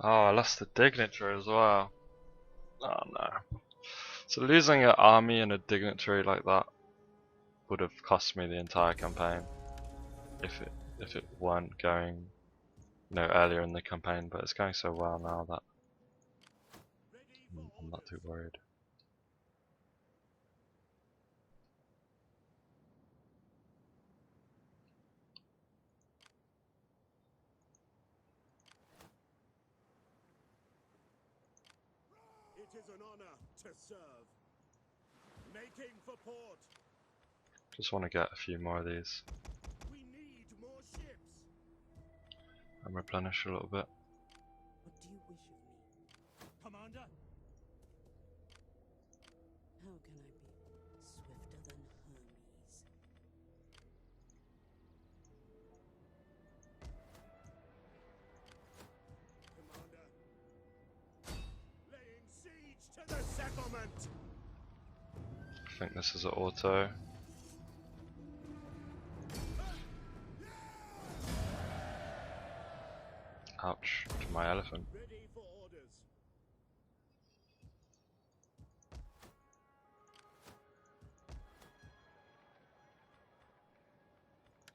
Oh, I lost the dignitary as well. Oh no. So losing an army and a dignitary like that would have cost me the entire campaign if it weren't going, earlier in the campaign. But it's going so well now that I'm not too worried. It is an honor to serve. Making for port. Just want to get a few more of these We need more ships. and replenish a little bit. What do you wish of me? Commander, How can I be swifter than Hermes? Commander. Laying siege to the settlement. I think this is an auto. Ouch, to my elephant. Ready for orders.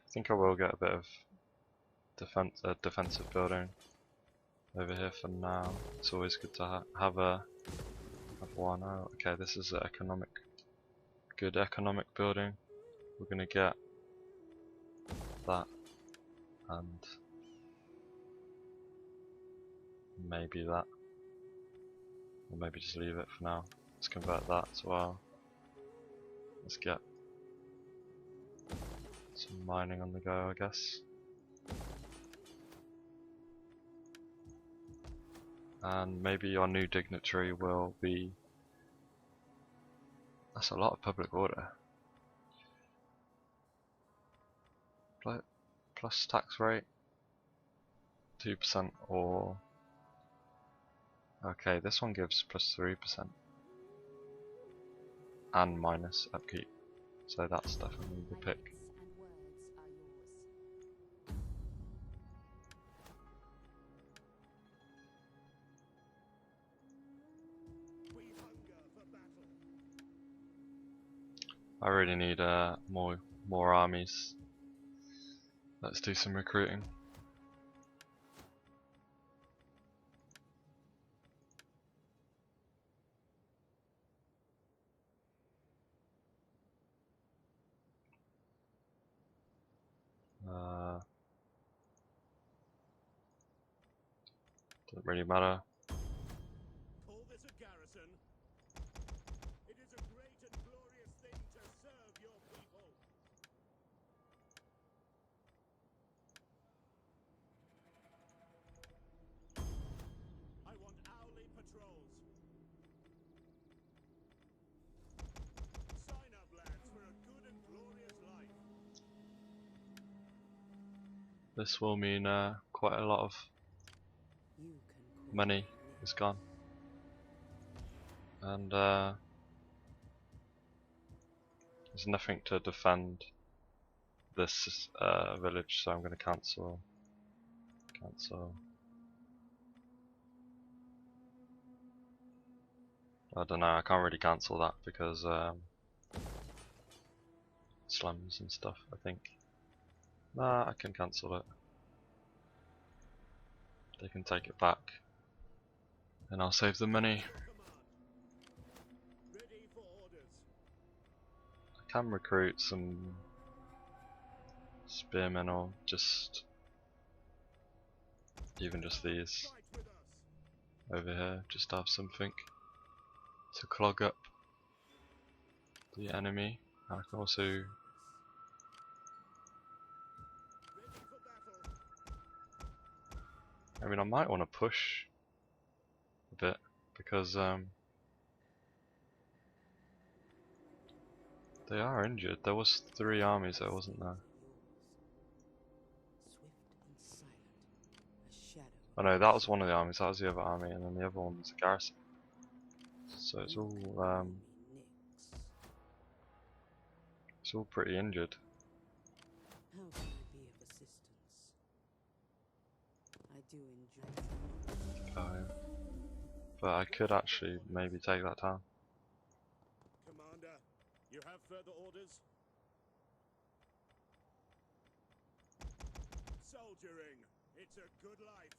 I think I will get a bit of defensive building over here for now. It's always good to have one. Oh, okay, this is a good economic building. We're gonna get that and maybe that, or maybe just leave it for now. Let's convert that as well. Let's get some mining on the go, I guess. And maybe our new dignitary will be... That's a lot of public order. Plus tax rate 2% or... Okay, this one gives plus 3% and minus upkeep, so that's definitely the pick. And words are yours. We hunger for battle. I really need more armies. Let's do some recruiting. Doesn't really matter. Call this a garrison. It is a great and glorious thing to serve your people. I want hourly patrols. Sign up, lads, for a good and glorious life. This will mean quite a lot of You can call money me is gone, and there's nothing to defend this village, so I'm going to cancel. I don't know, I can't really cancel that because slums and stuff, I think. Nah, I can cancel it. They can take it back and I'll save the money. Command. Ready for orders. I can recruit some spearmen or just even just these Fight with us. over here, just to have something to clog up the enemy. I can also Ready for battle. I might want to push a bit because they are injured. There was 3 armies there, wasn't there? swift and silent, a shadow. Oh no, that was one of the armies, that was the other army, and then the other one was a garrison. So it's all pretty injured. How can I be of assistance? I do enjoy. Oh, yeah. But I could actually maybe take that town. Commander, you have further orders? Soldiering. It's a good life.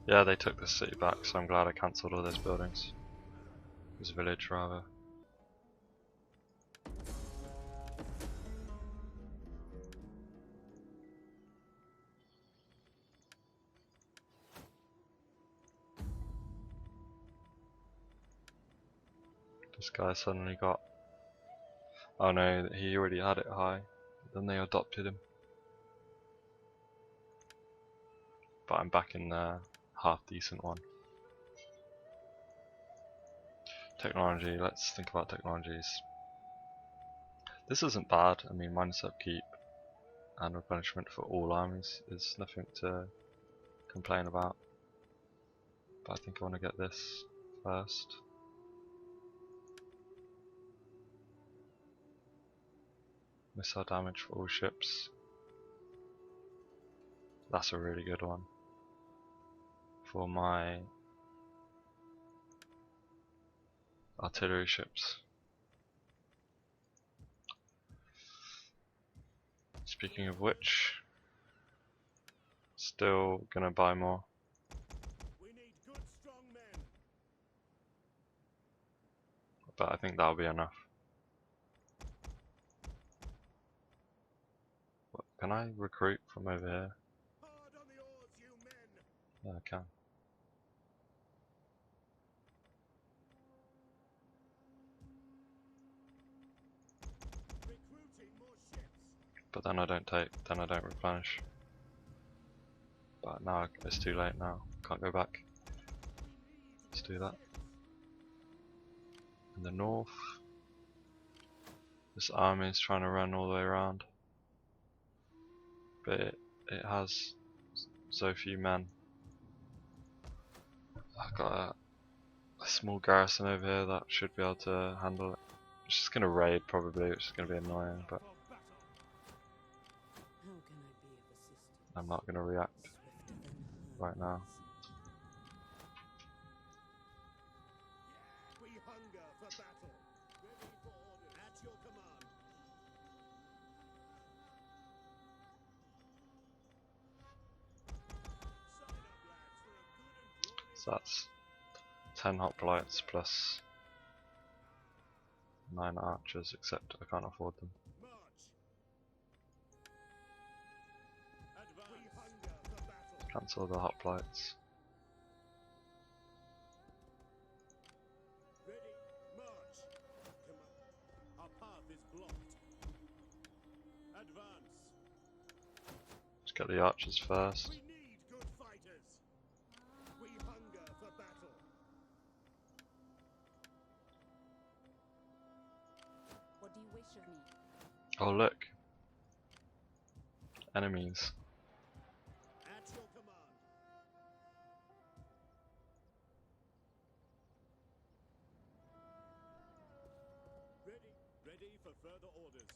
Yeah, they took the city back, so I'm glad I cancelled all those buildings. This village, rather. This guy suddenly got... Oh no, he already had it high. Then they adopted him. But I'm back in the half decent one. Technology, let's think about technologies. This isn't bad. I mean, minus upkeep and replenishment for all armies is nothing to complain about. But I think I want to get this first. Missile damage for all ships. That's a really good one. For my artillery ships. Speaking of which, still gonna buy more. We need good, strong men. But I think that'll be enough. What, can I recruit from over here? Hard on the oars, you men. Yeah, I can. Recruiting more ships. But then I don't replenish. But now it's too late now. Can't go back. Let's do that. In the north, this army is trying to run all the way around. But it has so few men. I've got a small garrison over here that should be able to handle it. It's just going to raid probably, which is going to be annoying, but For battle. How can I be of assistance? I'm not going to react Swifter than right now. We hunger for battle. Ready for orders. At your command. Sign up, lads, for a good and glorious So that's 10 hoplites plus 9 archers, except I can't afford them. march. Advance. We hunger for battle. Cancel the hoplites. Ready, march. Our path is blocked. Advance. Let's get the archers first. We need good fighters. We hunger for battle. What do you wish of me? Oh look! Enemies. At your command. Ready for further orders.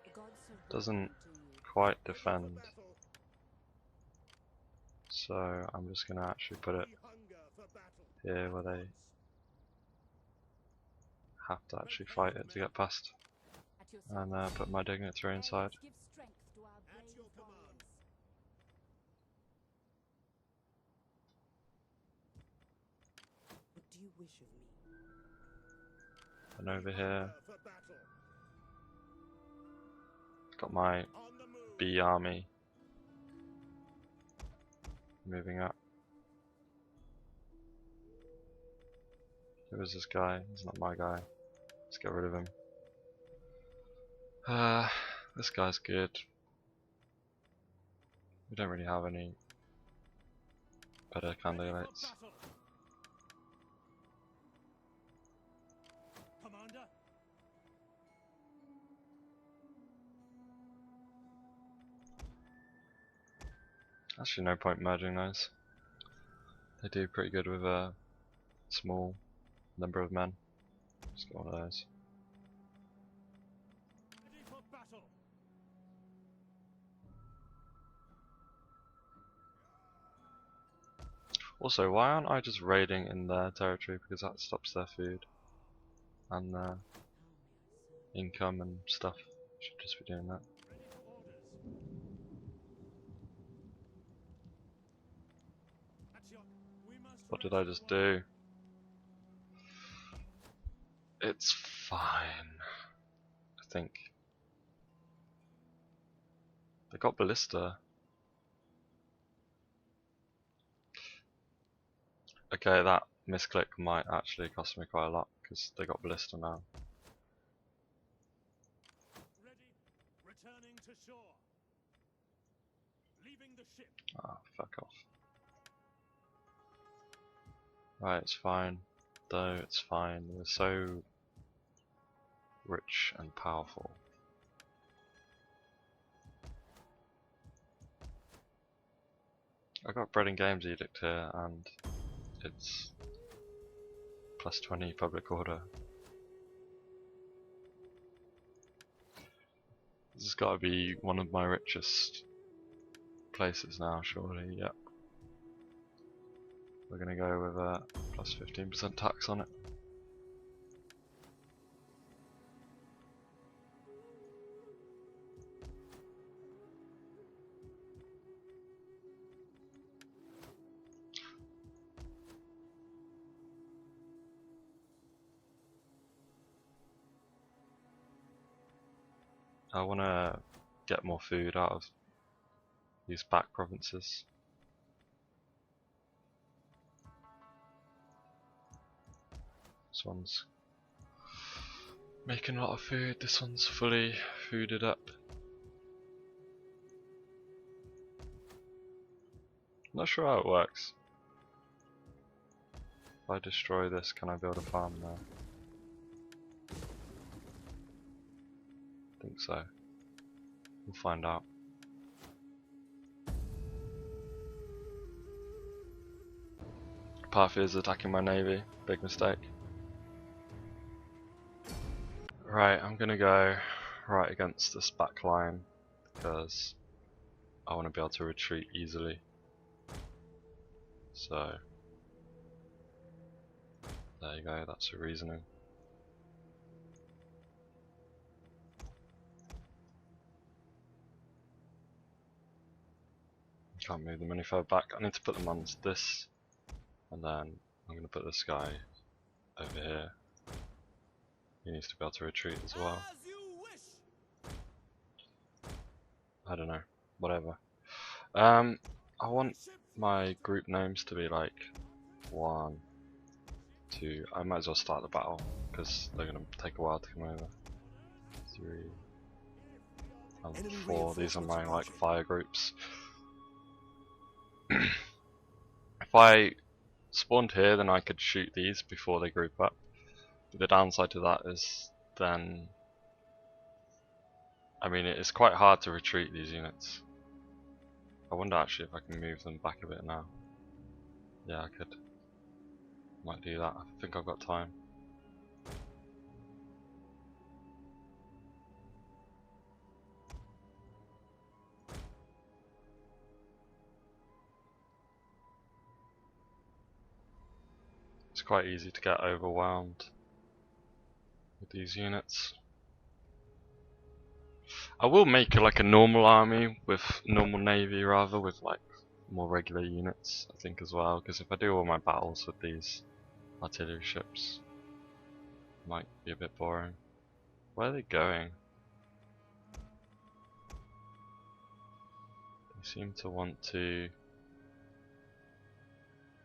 The gods have Doesn't spoken to you. quite Ready for defend, battle. so I'm just going to actually put it We hunger for battle. here where they have to actually fight it to get past, At your and service. put my dignitary inside. Give strength to our At brave your command. warriors. What do you wish of me? And over We here, hunger for battle. got my On the move. B army moving up. Who is this guy? He's not my guy. Let's get rid of him. This guy's good. We don't really have any better Ready for candidates. battle. Commander. Actually, no point merging those. They do pretty good with a small number of men. Just get one of those. Ready for battle. Also, why aren't I just raiding in their territory? Because that stops their food and their income and stuff. Should just be doing that. Ready for orders. At your... We must What did rest I a just while. do? It's fine. I think. They got ballista. Okay, that misclick might actually cost me quite a lot because they got ballista now. Ready. Returning to shore. Leaving the ship. Ah, fuck off. Right, it's fine. Though it's fine. We're so rich and powerful. I got Bread and Games Edict here and it's plus 20 public order. This has got to be one of my richest places now, surely. Yep. We're gonna go with a plus 15% tax on it. I want to get more food out of these back provinces. This one's making a lot of food, this one's fully fooded up. Not sure how it works. If I destroy this, can I build a farm there? I think so. We'll find out. Parthy is attacking my navy. Big mistake. Right, I'm gonna go right against this back line because I want to be able to retreat easily. So there you go, that's the reasoning. Can't move them any further back. I need to put them on this, and then I'm going to put this guy over here. He needs to be able to retreat as well. As you wish. I don't know, whatever. I want my group names to be like 1, 2. I might as well start the battle because they're going to take a while to come over. 3 and 4. These are my like fire groups. If I spawned here, then I could shoot these before they group up. But the downside to that is then, I mean, it's quite hard to retreat these units. I wonder actually if I can move them back a bit now. Yeah, I could. Might do that. I think I've got time. It's quite easy to get overwhelmed with these units. I will make like a normal army with normal navy rather with like more regular units I think as well, because if I do all my battles with these artillery ships it might be a bit boring. Where are they going? They seem to want to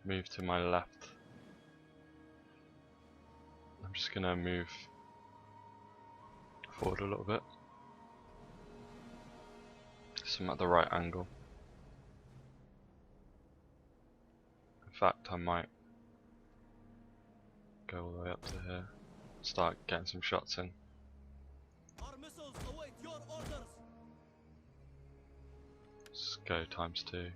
move to my left. I'm just gonna move forward a little bit. So I'm at the right angle. In fact, I might go all the way up to here. Start getting some shots in. Our missiles await your orders. Just go ×2.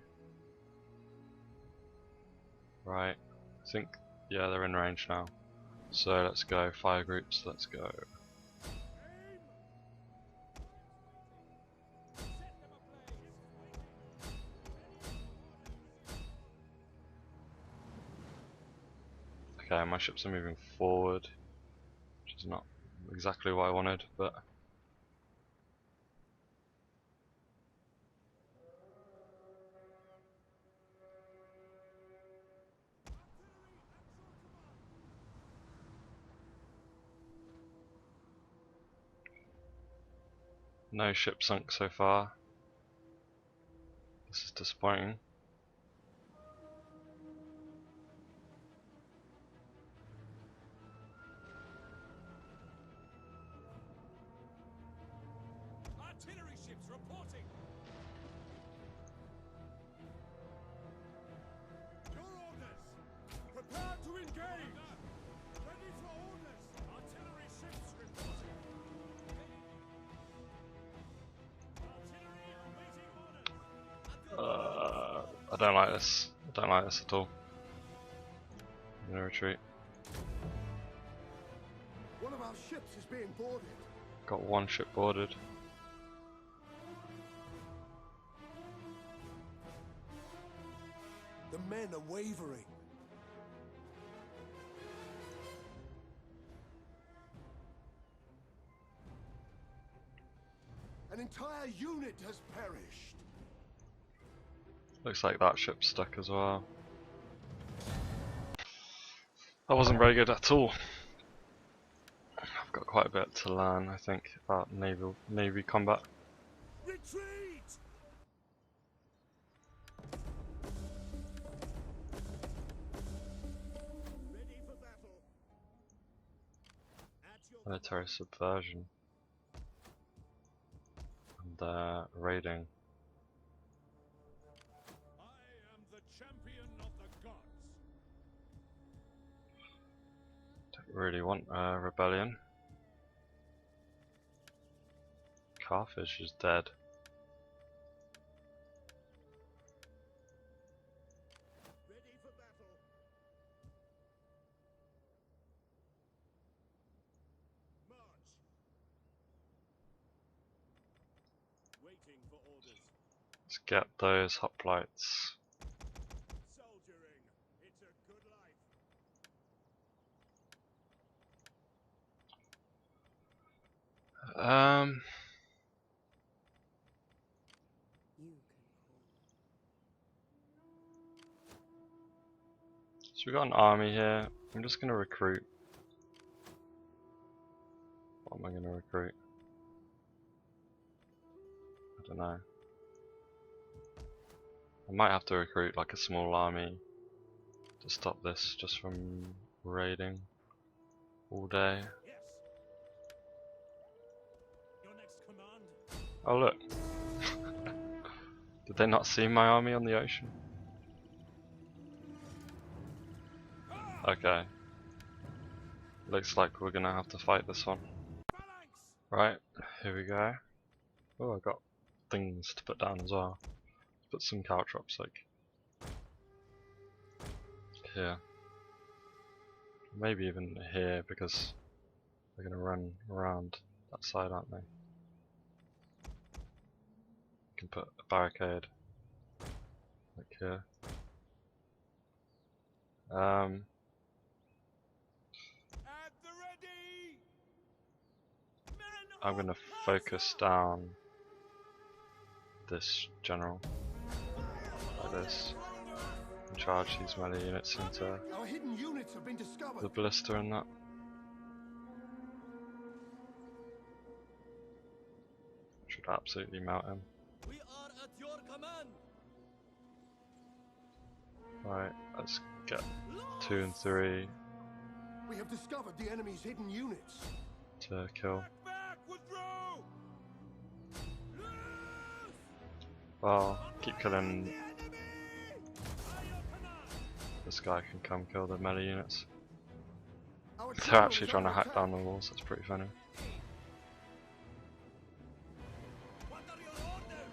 Right, I think, yeah, they're in range now. So let's go, fire groups, let's go. Okay, my ships are moving forward, which is not exactly what I wanted, but no ship sunk so far. This is disappointing. Artillery ships reporting. Your orders. Prepare to engage. Ready for orders. Artillery ships reporting. Artillery awaiting orders. I don't like this. I don't like this at all. I'm gonna retreat. One of our ships is being boarded. Got one ship boarded. The men are wavering. An entire unit has perished. Looks like that ship's stuck as well. That wasn't very good at all. I've got quite a bit to learn, I think, about navy combat. Retreat! Ready for battle. At your Military subversion. And raiding. I am the champion of the gods. Don't really want a rebellion. Carthage is dead. Ready for battle. March. Waiting for orders. Let's get those hoplites. Soldiering. It's a good life. You can call. So we got an army here. I'm just gonna recruit. What am I gonna recruit? I don't know. I might have to recruit like a small army to stop this just from raiding all day. Yes. Your next command. Oh look. Did they not see my army on the ocean? Okay. Looks like we're gonna have to fight this one. Phalanx. Right, here we go. Oh, I got things to put down as well. Let's put some caltrops like here. Maybe even here because they're gonna run around that side, aren't they? Can put a barricade like here. At the ready. Men I'm of gonna focus down this general like this and charge these melee units into Our hidden units have been discovered. the ballista and that. Should absolutely melt him. We are at your command. Right, let's get 2 and 3 We have discovered the enemy's hidden units. to kill. Back, withdraw. Well, keep killing. The enemy. By your command. This guy can come kill the melee units. Our They're general actually is trying to under hack attack. down the walls, that's pretty funny. What are your orders?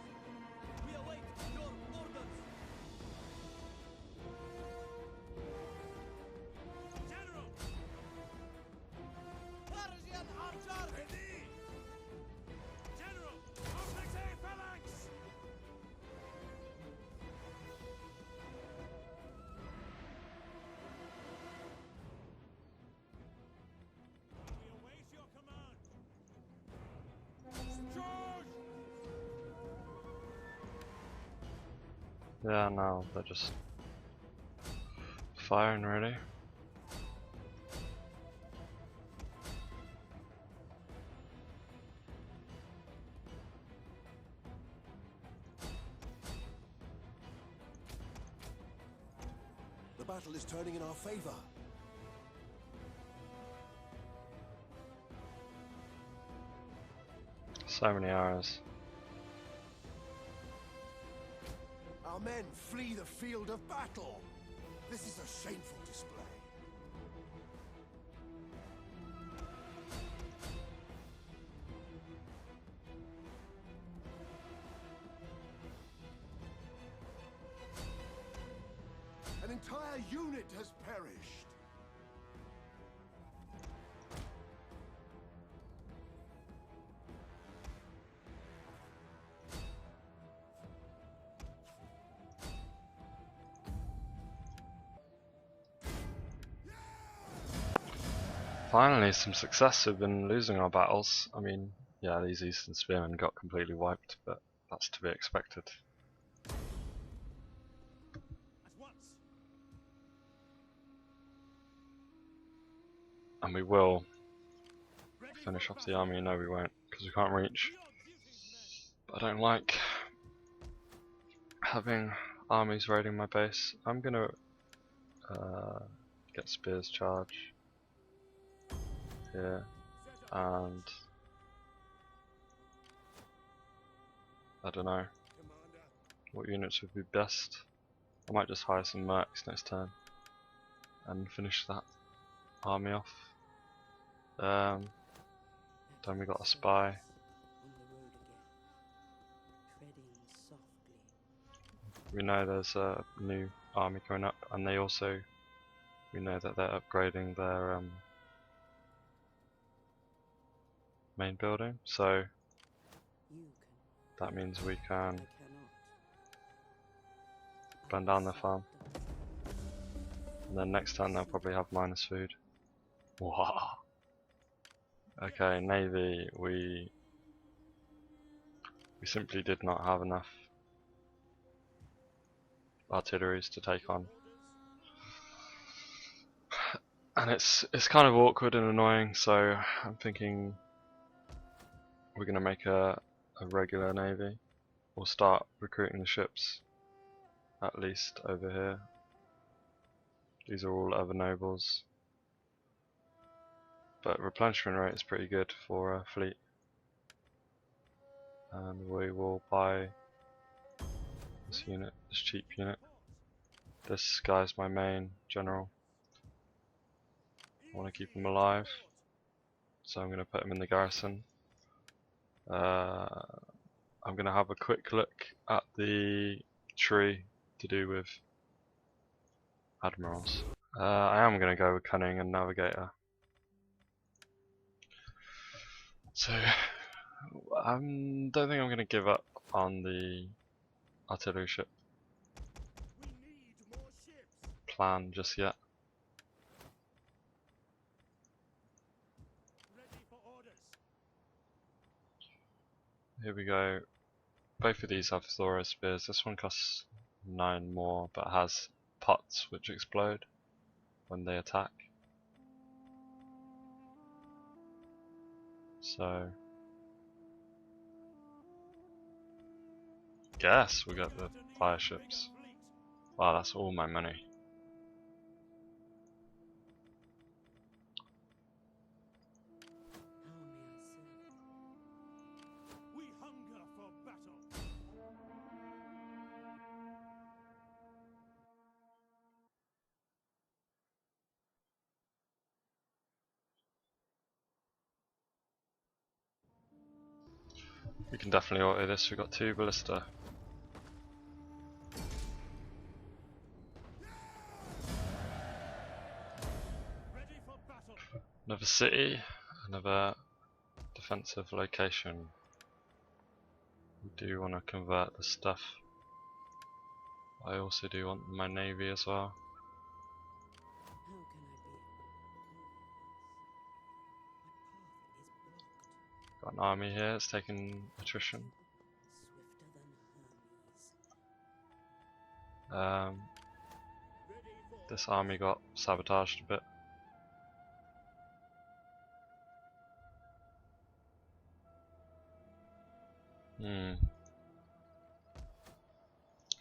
We await your orders. Yeah, no, they're just firing really. The battle is turning in our favor. So many arrows. Our men flee the field of battle. This is a shameful display. An entire unit has perished. Finally, some success. We've been losing our battles. I mean, yeah, these Eastern Spearmen got completely wiped, but that's to be expected. At once. And we will Ready finish for off the battle. army. No, we won't, because we can't reach. Your duties, men. But I don't like having armies raiding my base. I'm gonna get spears charge here, Set up. and I don't know Commander. what units would be best. I might just hire some mercs next turn and finish that army off. Then we got a spy. On the road again, treading softly. We know there's a new army coming up, and we know that they're upgrading their main building, so You that means we I can cannot. burn down their farm. And then next turn they'll probably have minus food. Wow. Okay, Navy, we simply did not have enough artilleries to take on. And it's kind of awkward and annoying, so I'm thinking we're gonna make a regular Navy. We'll start recruiting the ships, at least over here. These are all other nobles. But replenishment rate is pretty good for a fleet. And we will buy this unit, this cheap unit. This guy's my main general. I want to keep him alive, so I'm going to put him in the garrison. I'm going to have a quick look at the tree to do with admirals. I am going to go with cunning and navigator. So I don't think I'm going to give up on the artillery ship We need more ships. plan just yet. Ready for orders. Here we go. Both of these have thorough spears. This one costs 9 more, but has pots which explode when they attack. So, guess we got the fire ships. Wow, that's all my money. How may I serve? We hunger for battle. We can definitely auto this. We've got 2 ballista. Ready for battle. Another city, another defensive location. We do want to convert the stuff. I also do want my navy as well. How can I be? My path is blocked. Got an army here, it's taking attrition. Swifter than Hermes. This army got sabotaged a bit.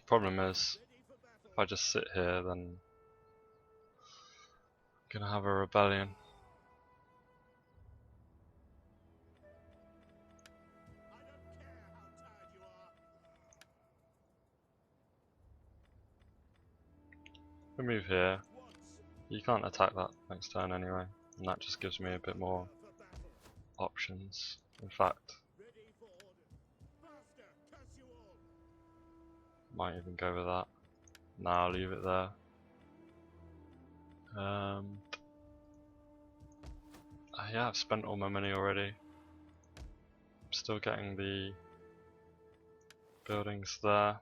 Problem is, if I just sit here, then I'm gonna have a rebellion. We move here. You can't attack that next turn anyway, and that just gives me a bit more options. In fact, might even go with that. Nah, I'll leave it there. Yeah, I've spent all my money already. I'm still getting the buildings there.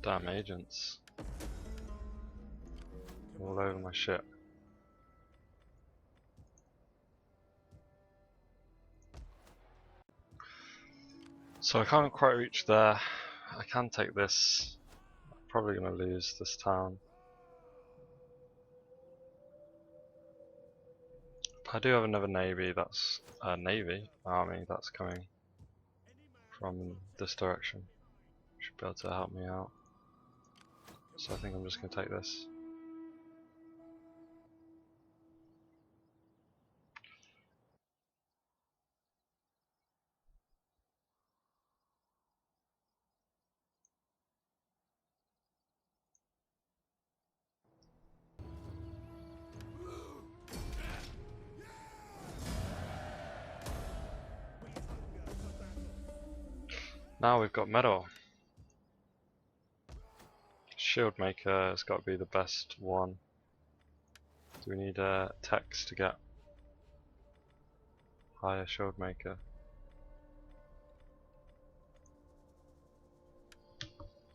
Damn agents. All over my ship. So I can't quite reach there. I can take this. I'm probably going to lose this town. I do have another navy. That's a army that's coming from this direction. Should be able to help me out. So I think I'm just going to take this. Now we've got metal. Shield maker has got to be the best one. Do we need techs to get higher shield maker?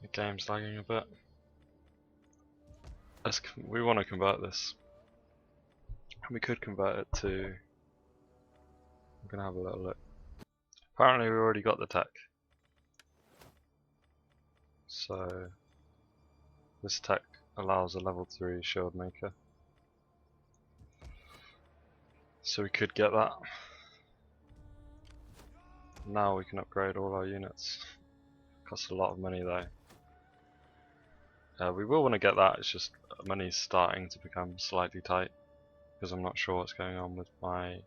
The game's lagging a bit. We want to convert this. We could convert it to. I'm gonna have a little look. Apparently, we already got the tech. So this tech allows a level 3 shield maker. So we could get that. Now we can upgrade all our units. Costs a lot of money though. We will want to get that, it's just money's starting to become slightly tight because I'm not sure what's going on with my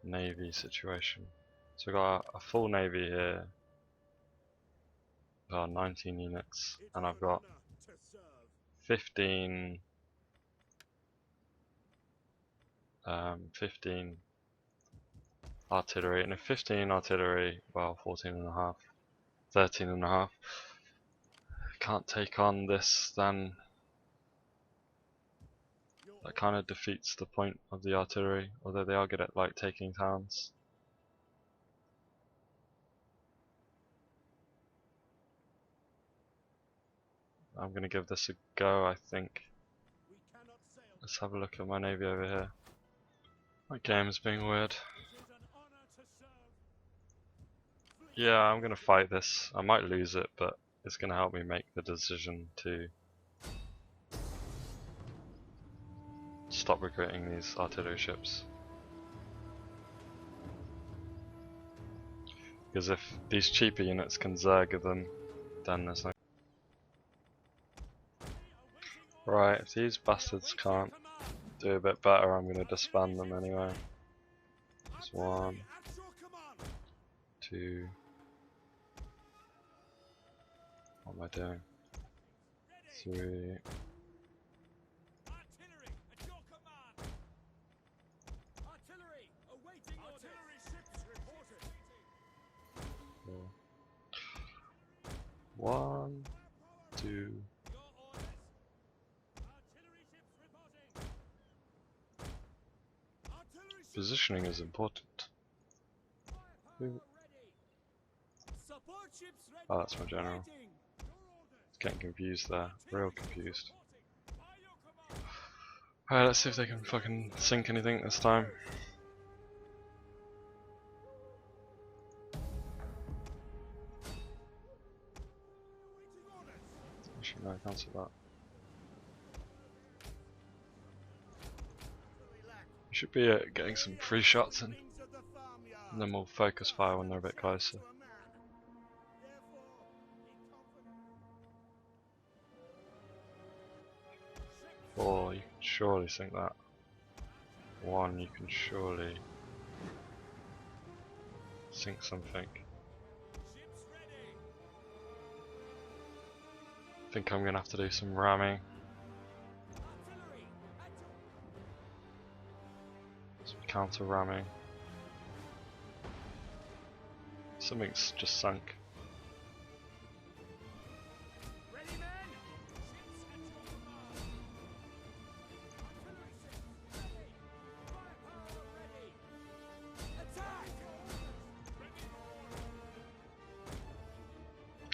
navy situation. So we've got a full navy here. I've got 19 units and I've got 15 artillery, and if 15 artillery, well 14 and a half, 13 and a half, can't take on this, then that kind of defeats the point of the artillery, although they are good at like taking towns. I'm gonna give this a go, I think. Let's have a look at my navy over here. My game's being weird. Yeah, I'm gonna fight this. I might lose it, but it's gonna help me make the decision to stop recruiting these artillery ships. Because if these cheaper units can zerg them, then there's no. Right, if these bastards can't do a bit better, I'm gonna disband them anyway. There's 1, 2. What am I doing? 3. 4. 1, 2. Positioning is important. Oh, that's my general. It's getting confused there. Real confused. Alright, let's see if they can fucking sink anything this time. Actually, no, cancel that. We should be getting some free shots in, and then we'll focus fire when they're a bit closer. Four, you can surely sink that. One, you can surely sink something. I think I'm gonna have to do some ramming. Some counter ramming. Something's just sunk.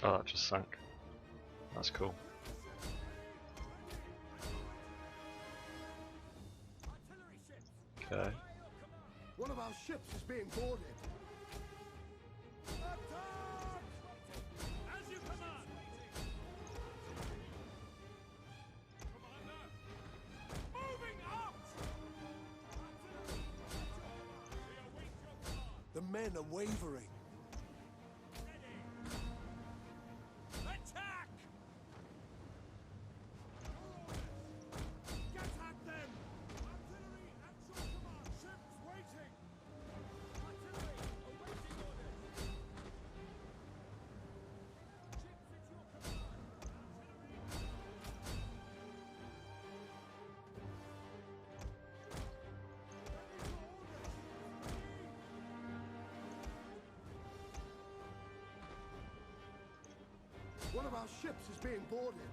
Oh, that just sank. That's cool. Okay. One of our ships is being boarded. As you command. Commander, moving up. The men are wavering. Attack! Get at them! Artillery at your command! Ships waiting! Artillery awaiting orders! Ships at your command! One of our ships is being boarded.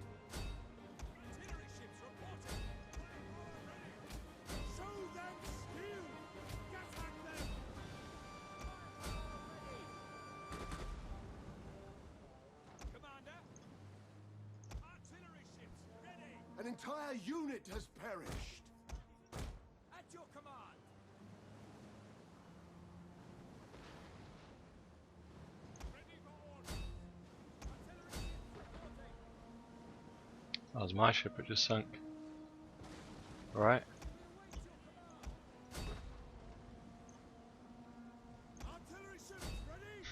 Artillery ships reporting. Show them steel. Get at them. Commander. Artillery ships ready. An entire unit has perished. At your command. Ready for orders. That was my ship, it just sunk. Alright. Artillery ships ready.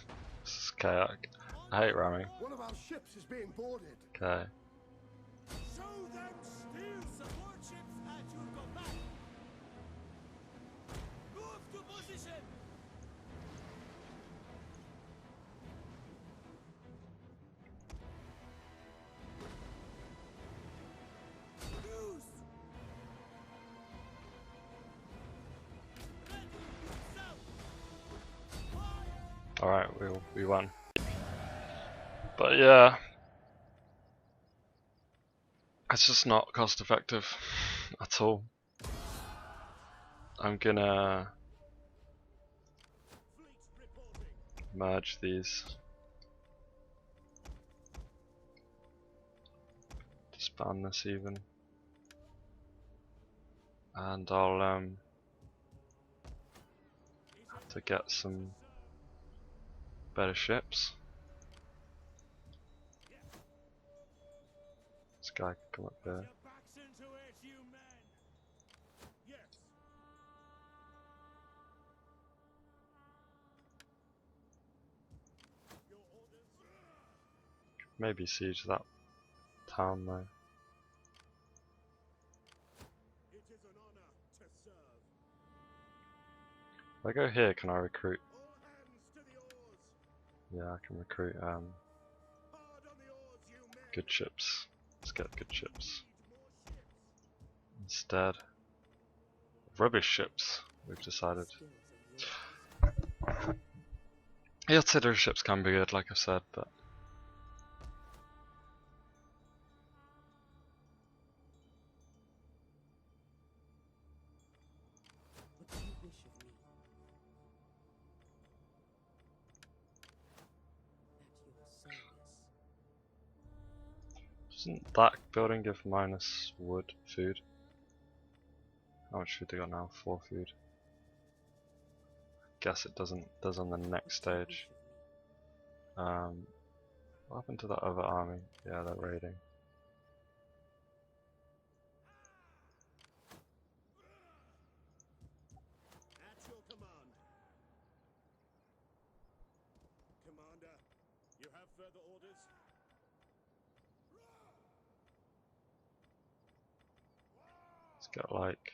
This is chaotic. I hate ramming. One of our ships is being boarded. Okay. Show them steel. Support ships at your command. Move to position. Use. Ready. South. Fire. Alright, we won. But yeah, it's just not cost effective at all. I'm gonna Fleet reporting. merge these. Disband this even. And I'll to get some better ships. This guy can come up there. Your backs into it, you men. Yes. Your orders. Maybe siege that town though. It is an honor to serve. If I go here, can I recruit? All hands to the oars. Yeah, I can recruit Hard on the oars, you men. good ships. Let's get good ships. Need more ships. Instead of rubbish ships, we've decided. The artillery ships can be good, like I said, but What do you wish of me? At your service. doesn't that building give minus wood food? How much food they got now? 4 food. Guess it does on the next stage. What happened to that other army? Yeah, they're raiding. At your command. Commander, you have further orders? Let's get like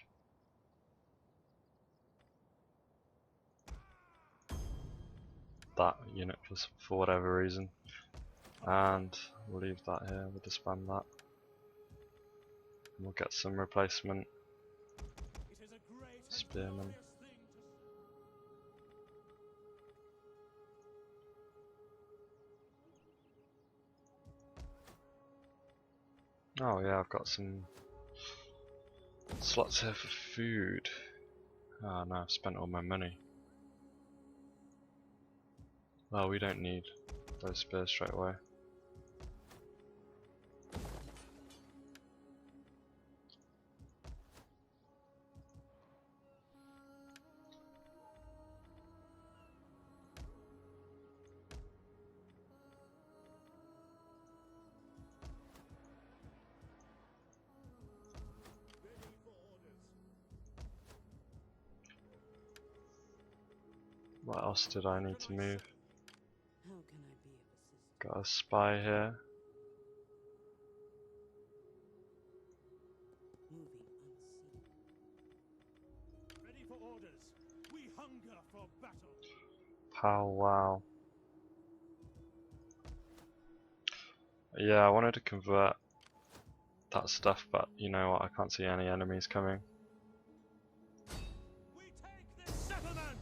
that unit for whatever reason. And we'll leave that here, we'll disband that. And we'll get some replacement It is a great and spearmen. glorious thing to Oh yeah, I've got some slots here for food. Oh no, I've spent all my money. Well, we don't need those spears straight away. ready for orders. What else did I need to move? How can I be of assistance? Got a spy here. Moving unseen. Ready for orders. We hunger for battle. Pow wow. Yeah, I wanted to convert that stuff, but you know what, I can't see any enemies coming. We take this settlement.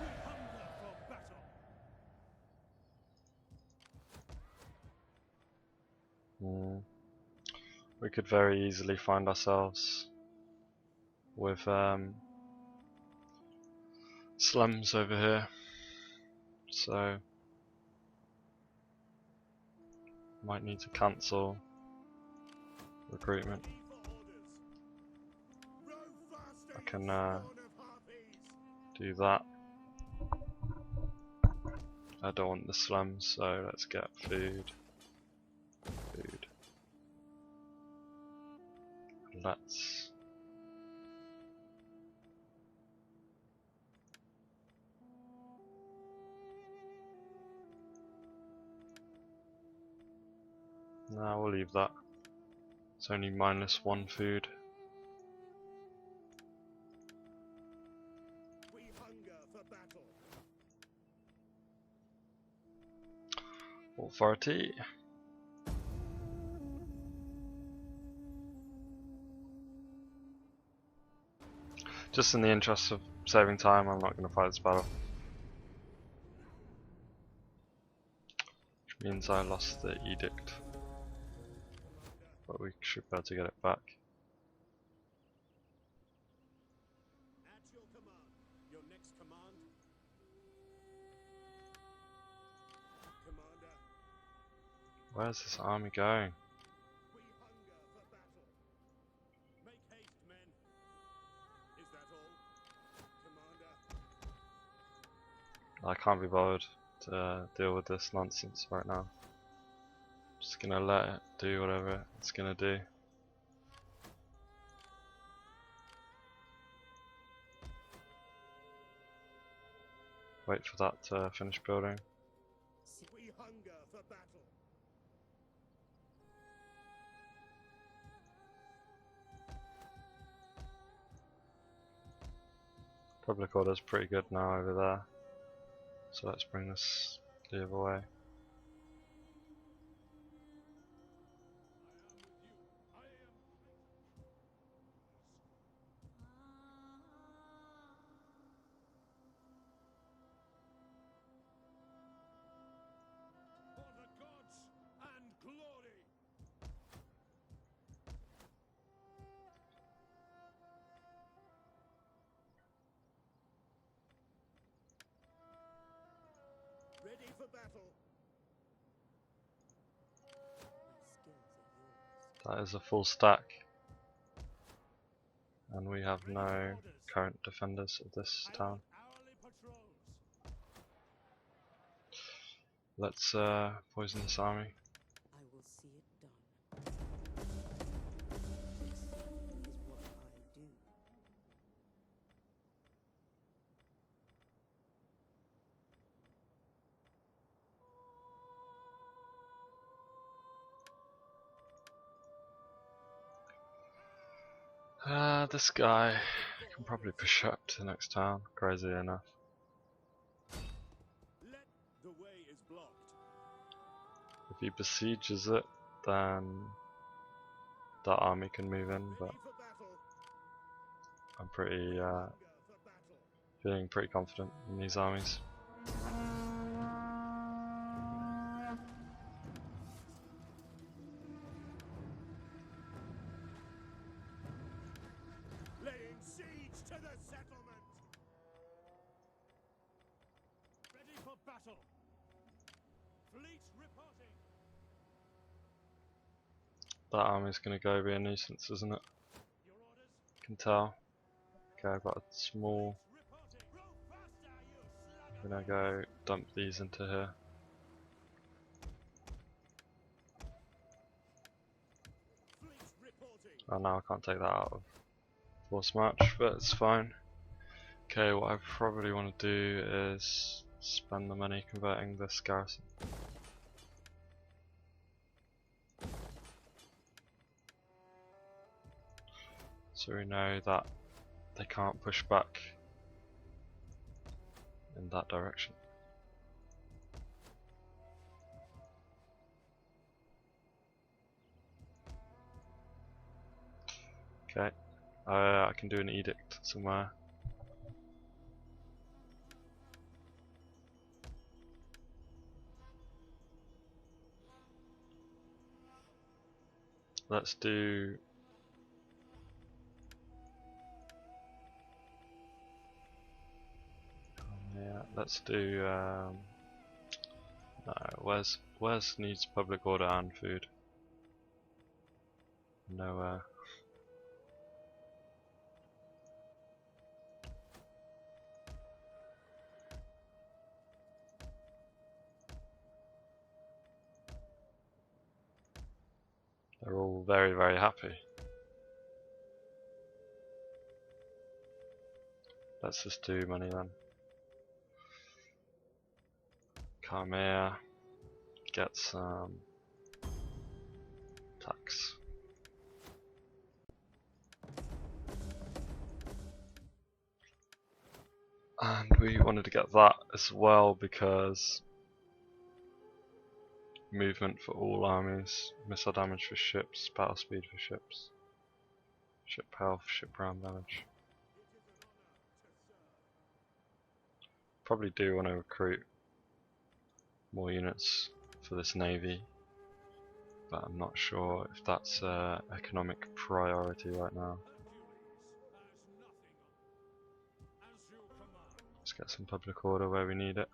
We hunger for battle. We could very easily find ourselves with slums over here, so might need to cancel recruitment. Ready for orders. Row faster, I you can spawn of harpies. do that. I don't want the slums, so let's get food. Food. Let's no, we'll leave that. It's only -1 food. We hunger for battle. Authority. Just in the interest of saving time, I'm not going to fight this battle. Which means I lost the edict. But we should be able to get it back. At your command. Your next command. Commander, Where's this army going? we hunger for battle. Make haste, men. Is that all? Commander, I can't be bothered to deal with this nonsense right now. Just gonna let it do whatever it's gonna do. Wait for that to finish building. we hunger for battle. Public order's pretty good now over there. So let's bring this the other way. For the gods and glory. Ready for battle. That is a full stack. And we have no current defenders of this town. Hourly patrols. Let's poison this army. I will see it done. This is what I do. This guy can probably push up to the next town, crazy enough. Let the way is blocked. If he besieges it, then that army can move in, but Ready for battle. I'm pretty Hunger for battle. feeling pretty confident in these armies. Laying siege to the settlement. Ready for battle. Fleet reporting. That army's gonna go be a nuisance, isn't it? Your orders. Can tell. Okay, I've got a small. Reporting. Row faster, you slugger. I'm gonna go dump these into here. Fleet reporting. Oh, now I can't take that out of force march, but it's fine. Okay, what I probably want to do is spend the money converting this garrison. So we know that they can't push back in that direction. Okay, I can do an edict somewhere. Let's do. Yeah, let's do. No, where's needs public order and food? Nowhere. They're all very, very happy. Let's just do money then. Come here, get some tax. And we wanted to get that as well because movement for all armies, missile damage for ships, battle speed for ships, ship health, ship ground damage. Probably do want to recruit more units for this navy, but I'm not sure if that's an economic priority right now. As you command. Let's get some public order where we need it.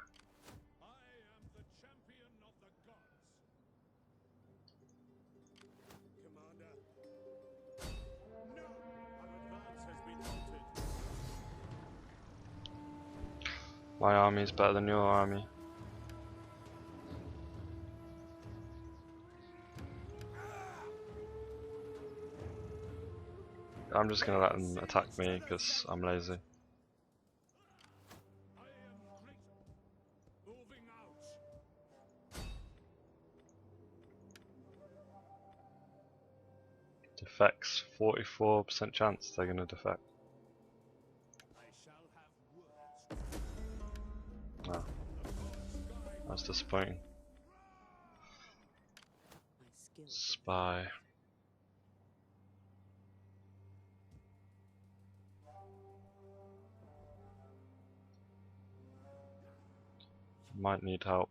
I am the champion of the gods. Commander. No! Our advance has been halted. My army is better than your army. I'm just gonna let them attack me because I'm lazy. I am greater. Moving out. Defects, 44% chance they're gonna defect. I shall have words. Wow, The gods guide. that's disappointing. My skill. Spy. Might need help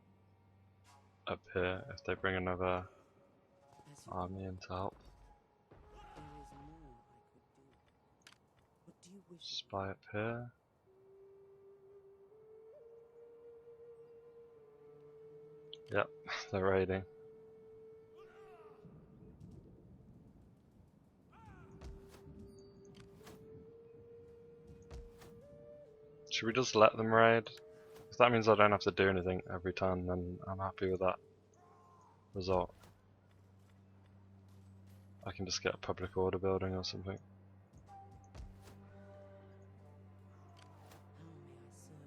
up here if they bring another As you army in to help. There is more I could do. What do you wish of me? Spy up here. Yep, they're raiding. Should we just let them raid? Because that means I don't have to do anything every turn, and I'm happy with that result. I can just get a public order building or something. How may I serve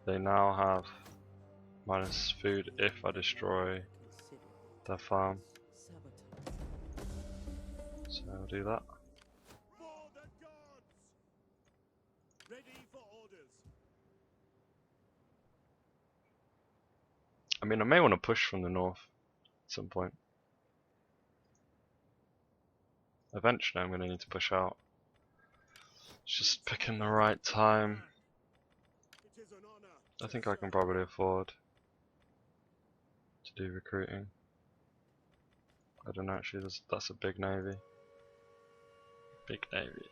you? They now have minus food if I destroy Considerable their farm, sabotage. so I'll do that. For the gods! Ready for orders. I mean, I may want to push from the north at some point. Eventually I'm going to need to push out. It's just picking the right time. It is an honor. I think I can probably afford to do recruiting. I don't know, actually, that's a big navy. Big navy.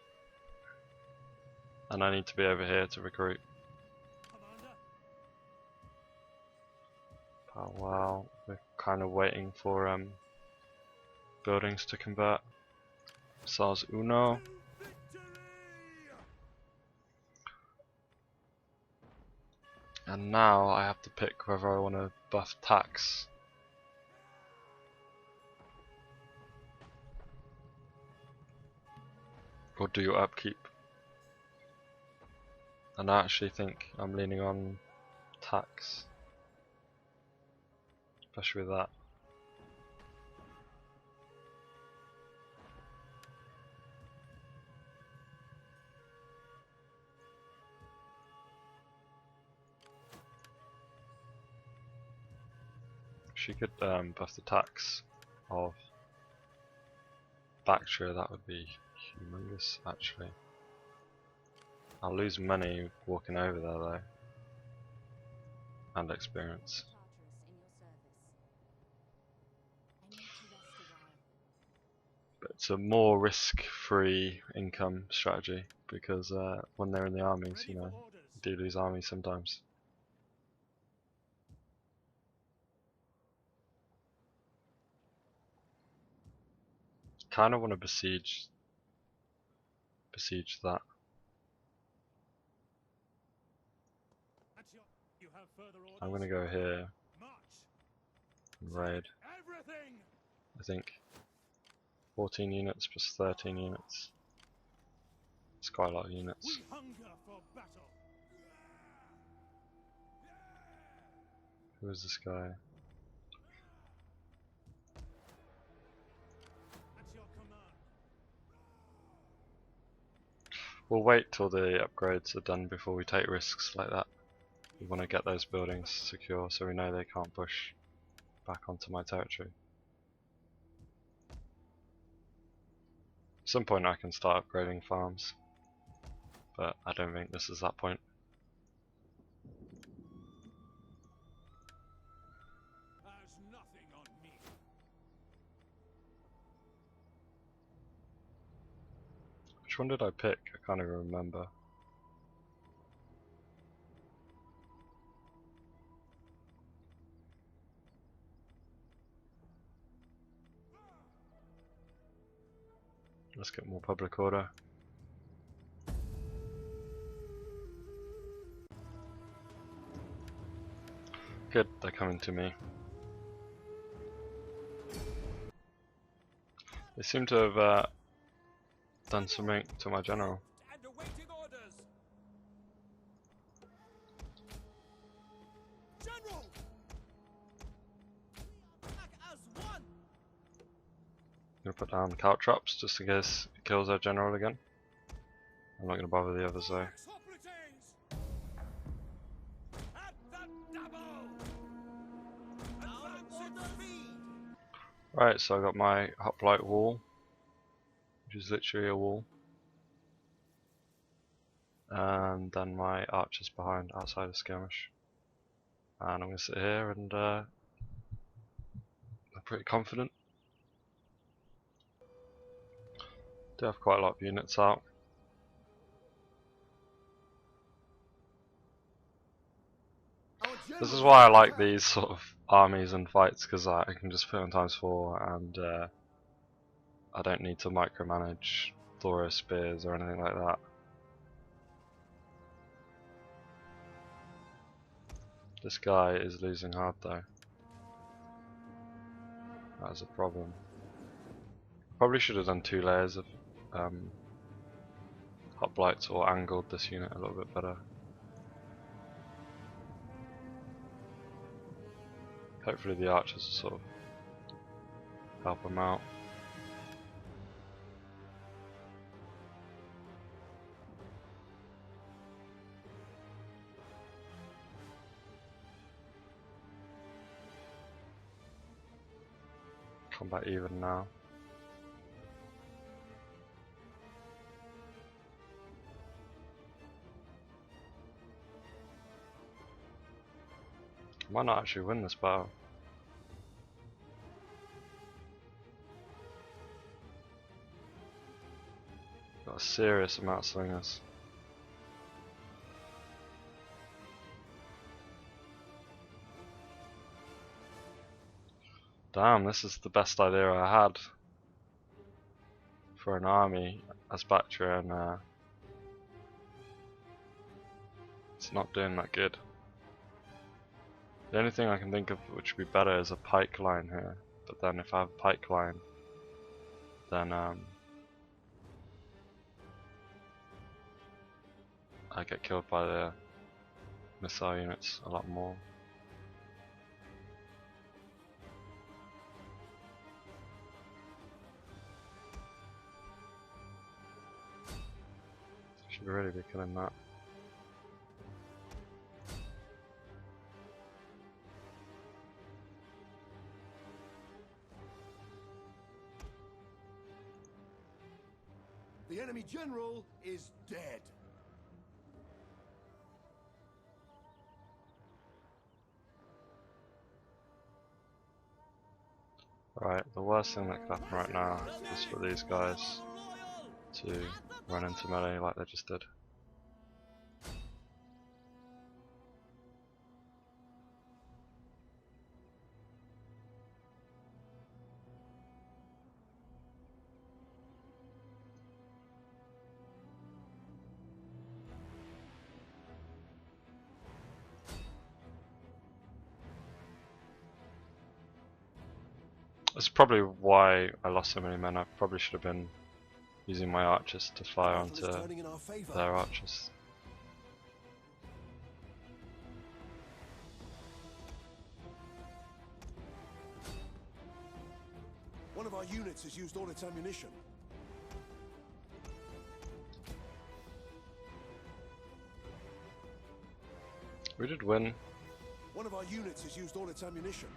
And I need to be over here to recruit. Commander, Oh wow, we're kind of waiting for buildings to convert. Sars Uno. victory! And now I have to pick whether I want to buff tax. Or do upkeep. And I actually think I'm leaning on tax. Especially with that. She could buff the tax of Baktria, that would be humongous actually. I'll lose money walking over there though. And experience. Tartarus in your service. I need to rest a while. But it's a more risk-free income strategy because when they're in the armies, Ready you know, for orders. you do lose armies sometimes. Kind of want to besiege that. You have further orders. I'm gonna go here March. and raid. Everything. I think 14 units plus 13 units. It's quite a lot of units. We hunger for battle. Who is this guy? At your command. We'll wait till the upgrades are done before we take risks like that. We want to get those buildings secure so we know they can't push back onto my territory. At some point I can start upgrading farms, but I don't think this is that point. Has nothing on me. Which one did I pick? I can't even remember. Let's get more public order. Good, they're coming to me. They seem to have done something to my general. And awaiting orders. General. Back as one. I'm gonna put down caltrops just in case it kills our general again. I'm not gonna bother the others though. Supplicates. At the double. Advance at speed. Right, so I got my hoplite wall, which is literally a wall, and then my archers behind outside of skirmish. And I'm gonna sit here and I'm pretty confident. Do have quite a lot of units out. This is why I like these sort of armies and fights, because I can just put on ×4 and I don't need to micromanage Thoro spears or anything like that. This guy is losing hard though. That is a problem. Probably should have done 2 layers of hot blights or angled this unit a little bit better. Hopefully the archers will sort of help him out. Combat even now. Might not actually win this battle. Got a serious amount of slingers. Damn, this is the best idea I had for an army as Baktria, and it's not doing that good. The only thing I can think of which would be better is a pike line here, but then if I have a pike line, then I get killed by the missile units a lot more. Should really be killing that. The enemy general is dead. Right, the worst thing that could happen right now is for these guys to run into melee like they just did. That's probably why I lost so many men. I probably should have been using my archers to fire onto Turning in our favor. their archers. One of our units has used all its ammunition. We did win. One of our units has used all its ammunition.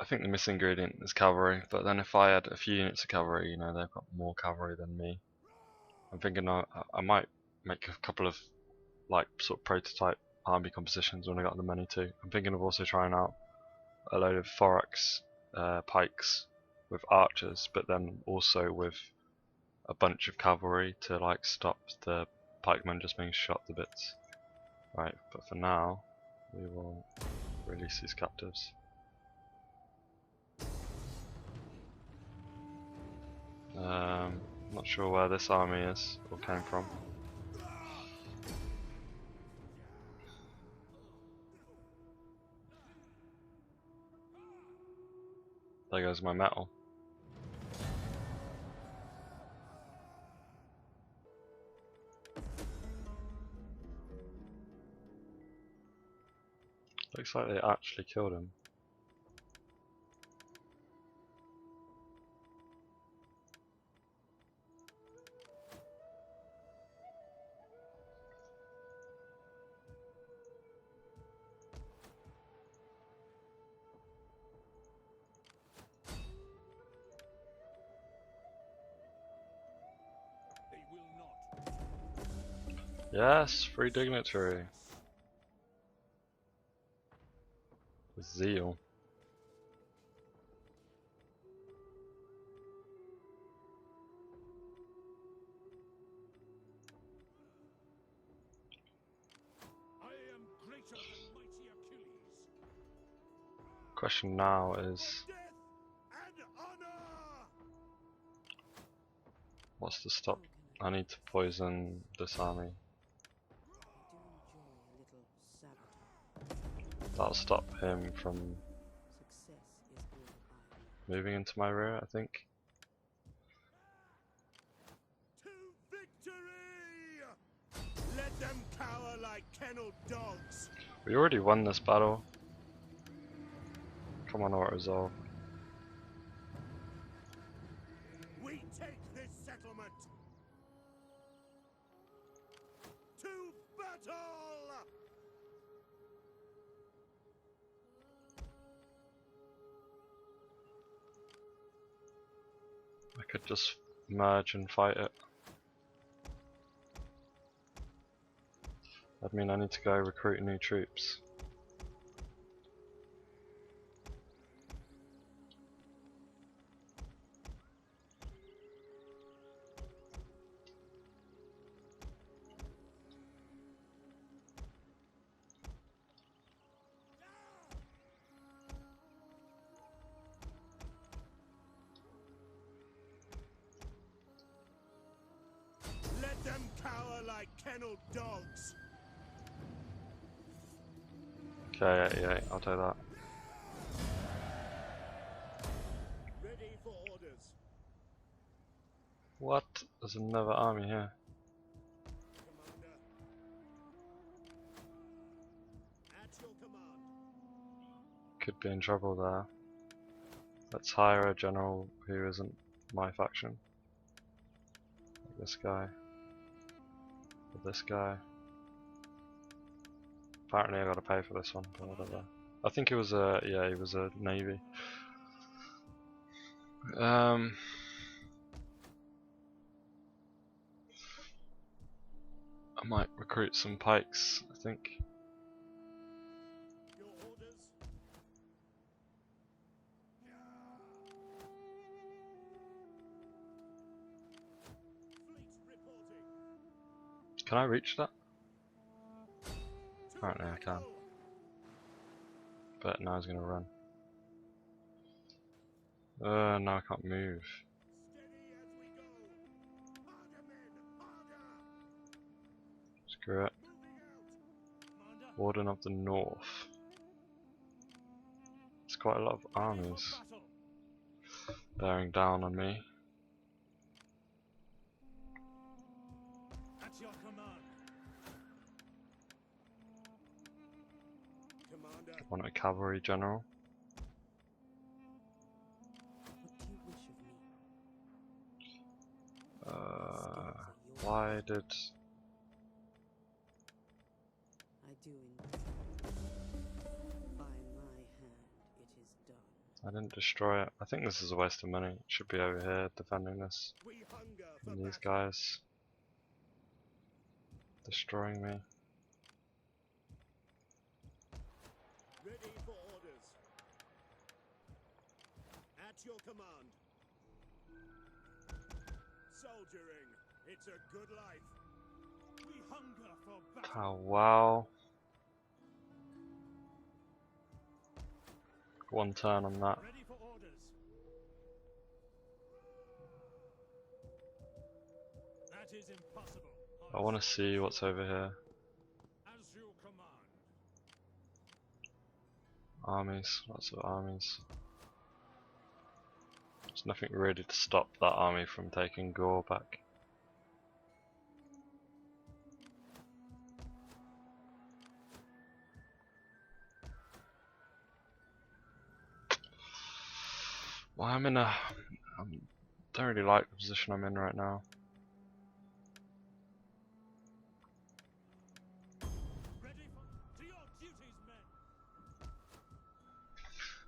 I think the missing ingredient is cavalry, but then if I had a few units of cavalry, you know, they've got more cavalry than me. I'm thinking I might make a couple of like sort of prototype army compositions when I got the money too. I'm thinking of also trying out a load of thorax pikes with archers, but then also with a bunch of cavalry to like stop the pikemen just being shot to bits. Right, but for now we will release these captives. Not sure where this army is or came from. There goes my metal. Looks like they actually killed him. They will not. Yes, free dignitary. Zeal. I am greater than mighty Achilles. Question now is, Death and What's to stop? How can I need to poison this army. I do enjoy a little sabotage. That'll stop him from Success is all I want. moving into my rear, I think. To victory! Let them cower like kennelled dogs. We already won this battle. Come on, auto resolve. We take this settlement. To battle! I could just merge and fight it. That mean I need to go recruit new troops. Let them cower like kennelled dogs. Okay, yeah, I'll do that. Ready for orders. What? There's another army here. Commander. At your command. Could be in trouble there. Let's hire a general who isn't my faction. Like this guy. Or this guy. Apparently I gotta pay for this one, but whatever. I think it was a, yeah, he was a navy. I might recruit some pikes, I think. Your orders. Fleet reporting. Can I reach that? To Apparently I can. battle. But now he's gonna run. No, I can't move. Steady as we go. Harder, men, harder. Screw it. Moving out. Commander. Warden of the North. It's quite a lot of Ready for armies battle. bearing down on me. At your command. Commander. I want a cavalry general. What do you wish of me? Why did... I do indeed. By my hand it is done. I didn't destroy it. I think this is a waste of money. It should be over here defending this. We hunger for And these battle. guys destroying me. Ready for orders. At your command. Soldiering. It's a good life. We hunger for battle. Oh wow. One turn on that. Ready for orders. That is impossible. I want to see what's over here. As you command. Armies, lots of armies. There's nothing really to stop that army from taking Gore back. Well, I don't really like the position I'm in right now. Ready for to your duties, men.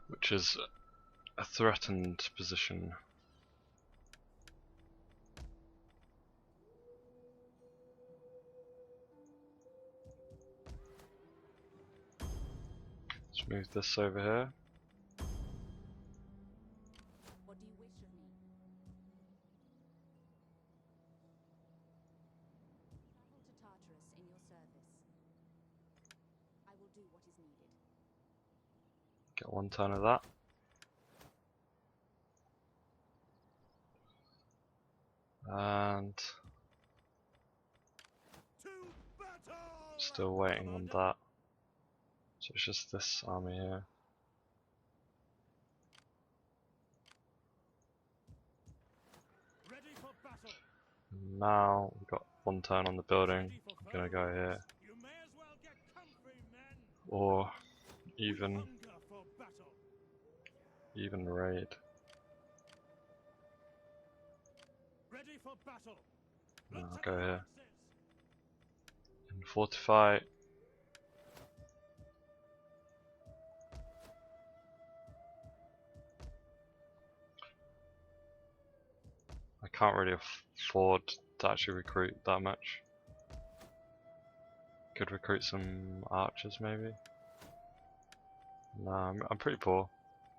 Which is a threatened position. Let's move this over here. What do you wish of me? Travel to Tartarus in your service. I will do what is needed. Get one turn of that. And To battle! still waiting on that. So it's just this army here. Ready for battle. Now we've got one turn on the building. Ready for I'm gonna go here. You may as well get comfy, men. Or even Hunger for battle. raid. Ready for battle. No, Look I'll to go the here. lances. And fortify. I can't really afford to actually recruit that much. Could recruit some archers maybe. No, I'm pretty poor.